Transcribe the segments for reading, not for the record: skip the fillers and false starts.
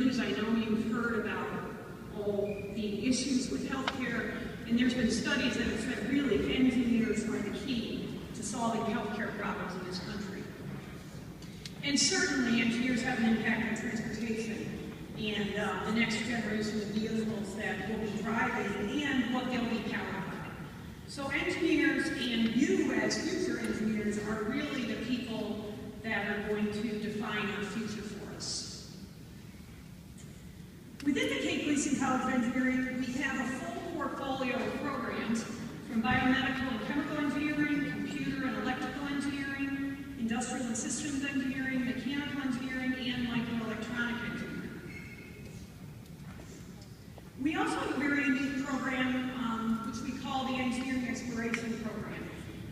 news, I know you've heard about all the issues with healthcare, and there's been studies that have said really engineers are the key to solving healthcare problems in this country. And certainly engineers have an impact on transportation and the next generation of vehicles that will be driving and what they'll be powered by. So engineers and you as future engineers are really the people that are going to define our future for us. Within the Kate Gleason College of Engineering, we have a full portfolio of programs from biomedical and chemical engineering, computer and electrical engineering, industrial and systems engineering, mechanical engineering, and microelectronic engineering. We also have a very unique program which we call the Engineering Exploration Program.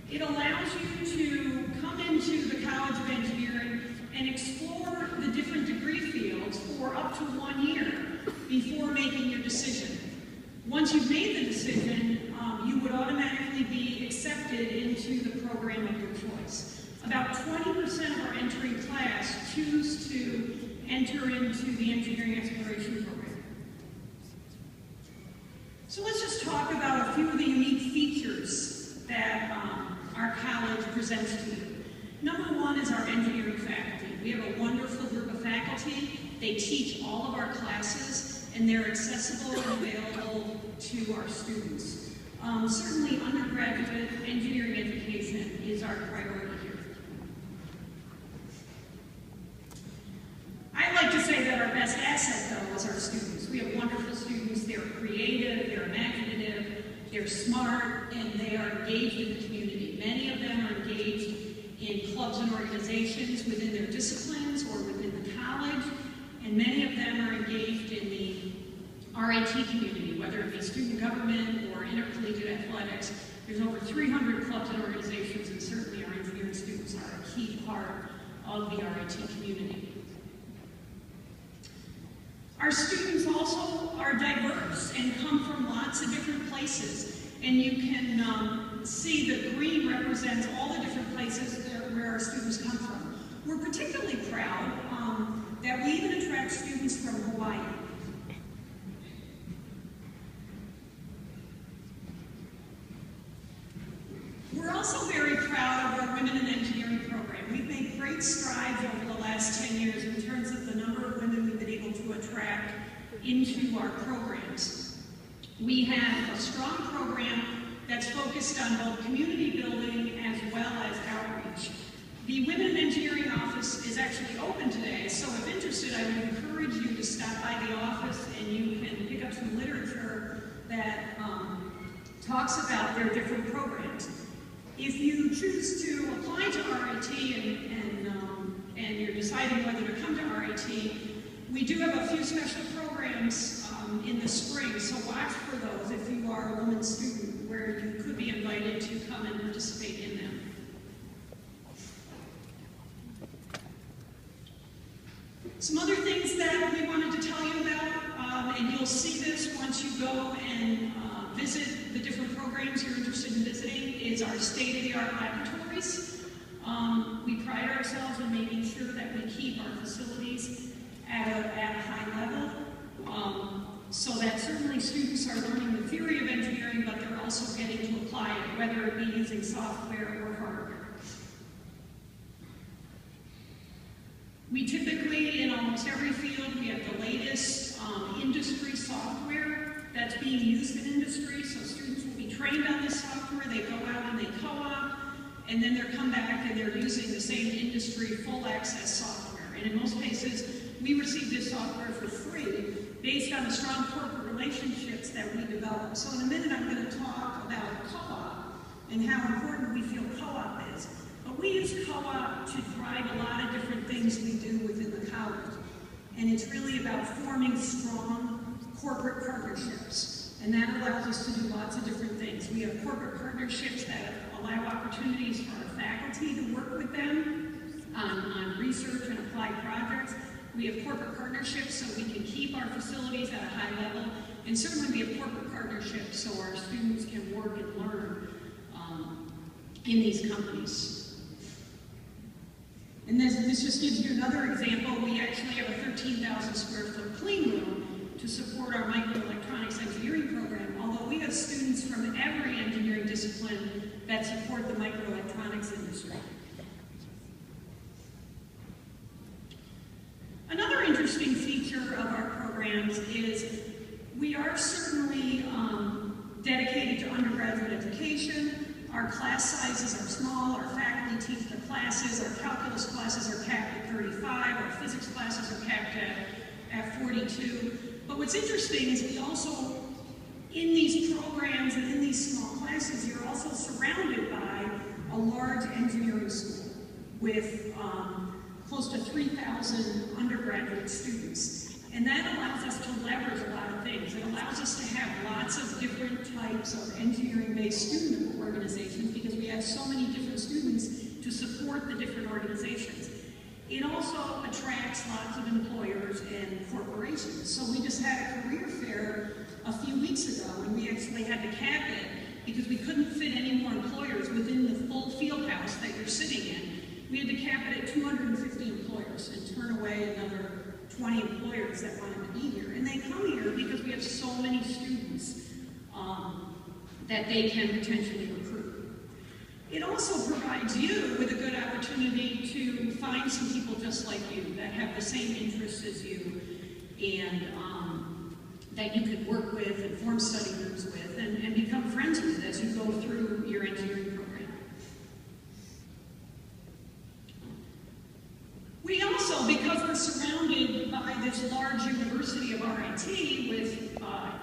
It allows you to come into the College of Engineering and explore the different degree fields for up to 1 year before making your decision. Once you've made the decision, you would automatically be accepted into the program of your choice. About 20% of our entering class choose to enter into the Engineering Exploration Program. So let's just talk about a few of the unique features that our college presents to you. Number one is our engineering faculty. We have a wonderful group of faculty. They teach all of our classes, and they're accessible and available to our students. Certainly undergraduate engineering education is our priority here. I like to say that our best asset, though, is our students. We have wonderful students. They're creative, they're imaginative, they're smart, and they are engaged in the community. Many of them are engaged in clubs and organizations within their disciplines or within the college, and many of them are engaged in the RIT community, whether it be student government or intercollegiate athletics. There's over 300 clubs and organizations, and certainly our engineering students are a key part of the RIT community. Our students also are diverse and come from lots of different places, and you can see that green represents all the different places where our students come from. We're particularly proud that we even attract students from Hawaii. We're also very proud of our Women in Engineering program. We've made great strides over the last 10 years in terms of the number of women we've been able to attract into our programs. We have a strong program that's focused on both community building as well as outreach. The Women in Engineering office is actually open today, so if interested, I would encourage you to stop by the office and you can pick up some literature that talks about their different programs. If you choose to apply to RIT and you're deciding whether to come to RIT, we do have a few special programs in the spring, so watch for those if you are a woman student, where you could be invited to come and participate in them. Some other things that we wanted to tell you about, and you'll see this once you go and visit the different programs you're interested in visiting, is our state-of-the-art laboratories. We pride ourselves in making sure that we keep our facilities at a high level, so that certainly students are learning the theory of engineering, but they're also getting to apply it, whether it be using software or hardware. We typically, in almost every field, we have the latest industry software that's being used in industry, so students will be trained on this software, they go out and they co-op, and then they'll come back and they're using the same industry full access software. And in most cases, we receive this software for free based on the strong corporate relationships that we develop. So in a minute, I'm going to talk about co-op and how important we feel co-op is. But we use co-op to drive a lot of different things we do within the college. And it's really about forming strong corporate partnerships. And that allows us to do lots of different things. We have corporate partnerships that allow opportunities for our faculty to work with them on research and applied projects. We have corporate partnerships so we can keep our facilities at a high level. And certainly we have corporate partnerships so our students can work and learn in these companies. And this just gives you another example. We actually have a 13,000 2,000 square foot clean room to support our microelectronics engineering program, although we have students from every engineering discipline that support the microelectronics industry. Another interesting feature of our programs is we are certainly dedicated to undergraduate education. Our class sizes are small, our faculty teach the classes, our calculus classes are capped at 35, our physics classes are capped at 42. But what's interesting is we also, in these programs and in these small classes, you're also surrounded by a large engineering school with close to 3,000 undergraduate students. And that allows us to leverage a lot of things. It allows us to have lots of different types of engineering-based student organizations because we have so many different students to support the different organizations. It also attracts lots of employers and corporations. So we just had a career fair a few weeks ago, and we actually had to cap it because we couldn't fit any more employers within the full field house that you're sitting in. We had to cap it at 250 employers and turn away another 20 employers that wanted to be here. And they come here because we have so many students that they can potentially recruit. It also provides you with a good opportunity to find some people just like you that have the same interests as you and that you could work with and form study groups with and become friends with as you go through your engineering program. We also, because we're surrounded by this large university of RIT with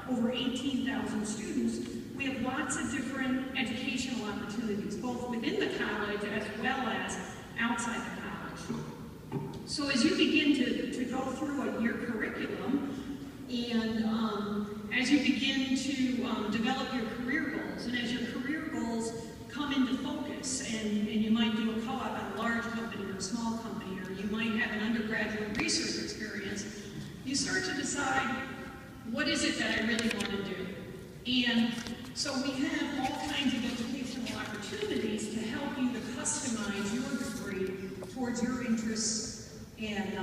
over 18,000 students, we have lots of different educational opportunities, both within the college as well as outside the college. So as you begin to go through your curriculum, and as you begin to develop your career goals, and as your career goals come into focus, and you might do a co-op at a large company or a small company, or you might have an undergraduate research experience, you start to decide, what is it that I really want to do? And so we have all kinds of educational opportunities to help you to customize your degree towards your interests and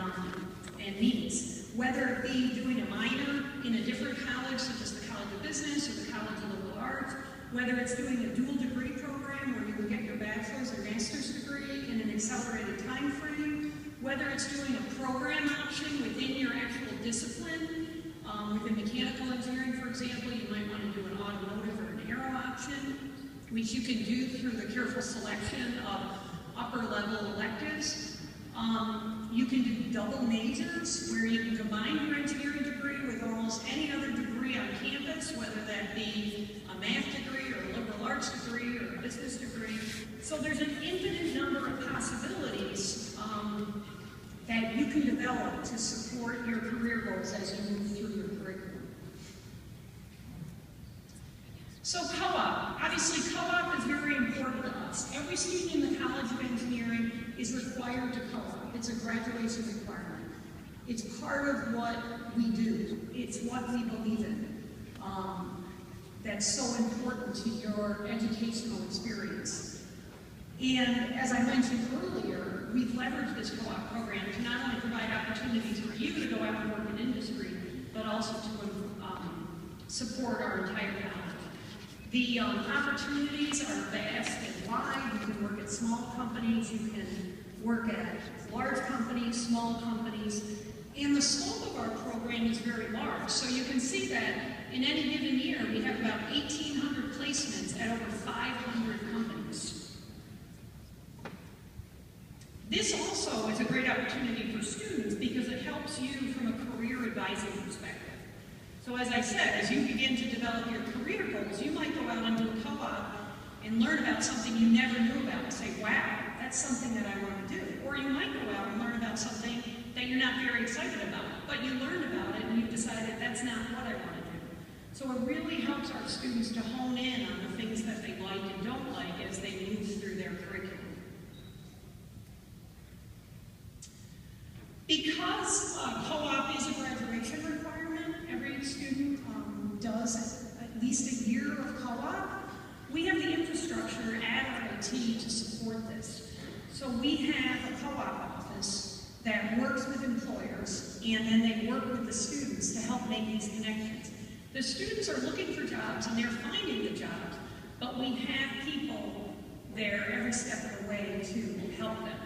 needs. Whether it be doing a minor in a different college, such as the College of Business or the College of Liberal Arts, whether it's doing a dual degree program where you can get your bachelor's or master's degree in an accelerated time frame, whether it's doing a program option within your actual discipline. Within mechanical engineering, for example, you might want to do an automotive or an aero option, which you can do through the careful selection of upper-level electives. You can do double majors, where you can combine your engineering degree with almost any other degree on campus, whether that be a math degree or a liberal arts degree or a business degree. So there's an infinite number of possibilities that you can develop to support your career goals as you move through your curriculum. So co-op. Obviously, co-op is very important to us. Every student in the College of Engineering is required to co-op. It's a graduation requirement. It's part of what we do. It's what we believe in. That's so important to your educational experience. And as I mentioned earlier, we've leveraged this co-op program to not only provide opportunities for you to go out and work in industry, but also to support our entire college. The opportunities are vast and wide. You can work at small companies, you can work at large companies, small companies, and the scope of our program is very large. So you can see that in any given year, we have about 1,800 placements at over 500 companies. This also is a great opportunity for students because it helps you from a career advising perspective. So as I said, as you begin to develop your career goals, you might go out and do a co-op and learn about something you never knew about and say, wow, that's something that I want to do. Or you might go out and learn about something that you're not very excited about, but you learned about it and you've decided that's not what I want to do. So it really helps our students to hone in on the things that they like and don't like as they move through their curriculum. Because co-op is a graduation requirement, every student does at least a year of co-op, we have the infrastructure at RIT to support this. So we have a co-op office that works with employers and then they work with the students to help make these connections. The students are looking for jobs and they're finding the jobs, but we have people there every step of the way to help them.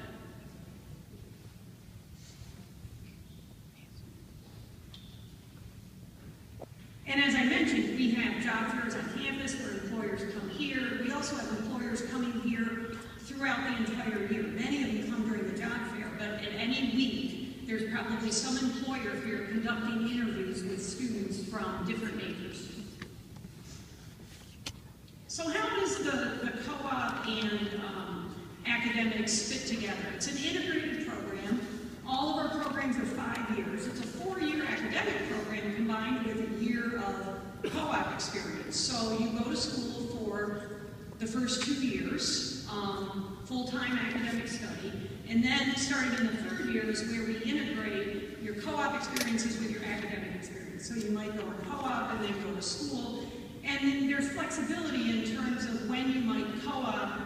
And as I mentioned, we have job fairs on campus where employers come here. We also have employers coming here throughout the entire year. Many of them come during the job fair, but at any week, there's probably some employer here conducting interviews with students from different majors. So how does the co-op and academics fit together? It's an integrated program. All of our programs are 5 years. It's a 4-year academic program combined with a year of co-op experience. So you go to school for the first 2 years, full-time academic study, and then starting in the 3rd year is where we integrate your co-op experiences with your academic experience. So you might go to co-op and then go to school, and there's flexibility in terms of when you might co-op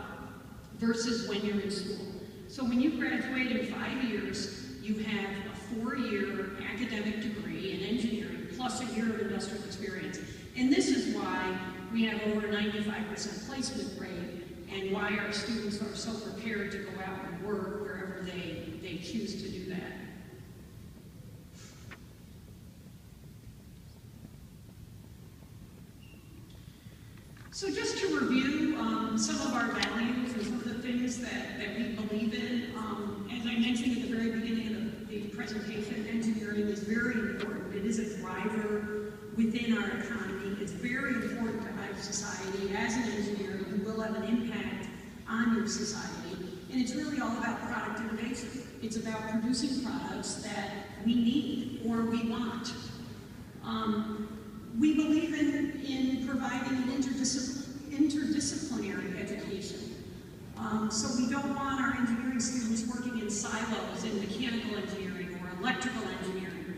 versus when you're in school. So when you graduate in 5 years, you have a 4-year academic degree in engineering plus a year of industrial experience. And this is why we have over 95% placement rate and why our students are so prepared to go out and work wherever they choose to do that. So just to review some of our values and some of the things that we believe in, as I mentioned at the very beginning of the presentation, engineering is very important. It is a driver within our economy. It's very important to our society. As an engineer, you will have an impact on your society. And it's really all about product innovation. It's about producing products that we need or we want. We believe in providing an interdisciplinary education. So we don't want our engineering students working in silos in mechanical engineering or electrical engineering.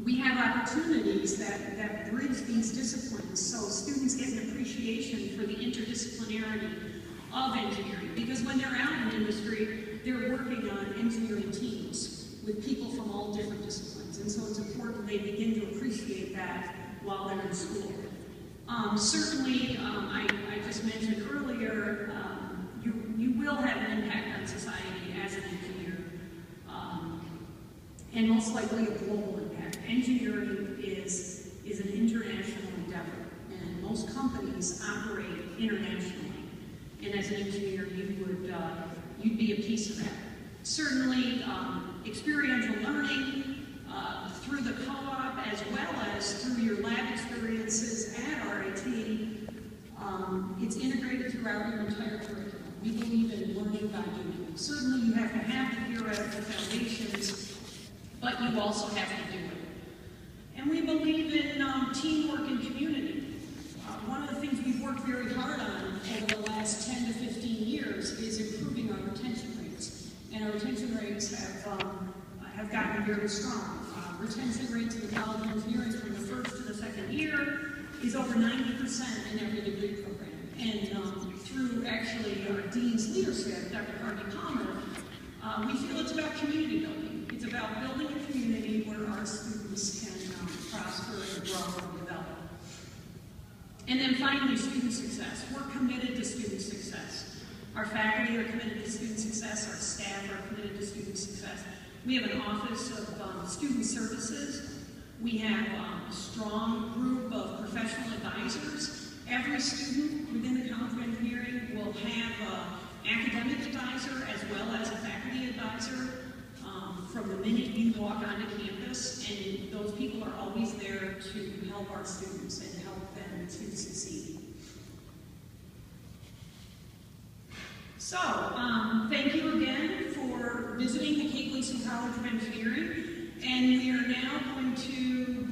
We have opportunities that bridge these disciplines so students get an appreciation for the interdisciplinarity of engineering. Because when they're out in industry, they're working on engineering teams with people from all different disciplines. And so it's important they begin to appreciate that while they're in school. Certainly, I just mentioned earlier, you will have an impact on society as an engineer, and most likely a global impact. Engineering is an international endeavor, and most companies operate internationally. And as an engineer, you'd be a piece of that. Certainly, experiential learning through the co-op as well as through your lab experiences at RIT, it's integrated throughout your entire curriculum. We believe in learning by doing. Certainly, you have to have the theoretical foundations, but you also have to do it. And we believe in teamwork and community. One of the things we've worked very hard on over the last 10 to 15 years is improving our retention rates. And our retention rates have gotten very strong. Retention rates in the College of Engineering from the 1st to the 2nd year is over 90% in every degree program. And through actually our dean's leadership, Dr. Carney Palmer, we feel it's about community building. It's about building a community where our students can prosper and grow and develop. And then finally, student success. We're committed to student success. Our faculty are committed to student success. Our staff are committed to student success. We have an office of student services. We have a strong group of professional advisors. Every student within the College of Engineering will have an academic advisor as well as a faculty advisor from the minute you walk onto campus, and those people are always there to help our students and help them to succeed. So, thank you again for visiting the Kate Gleason College of Engineering, and we are now going to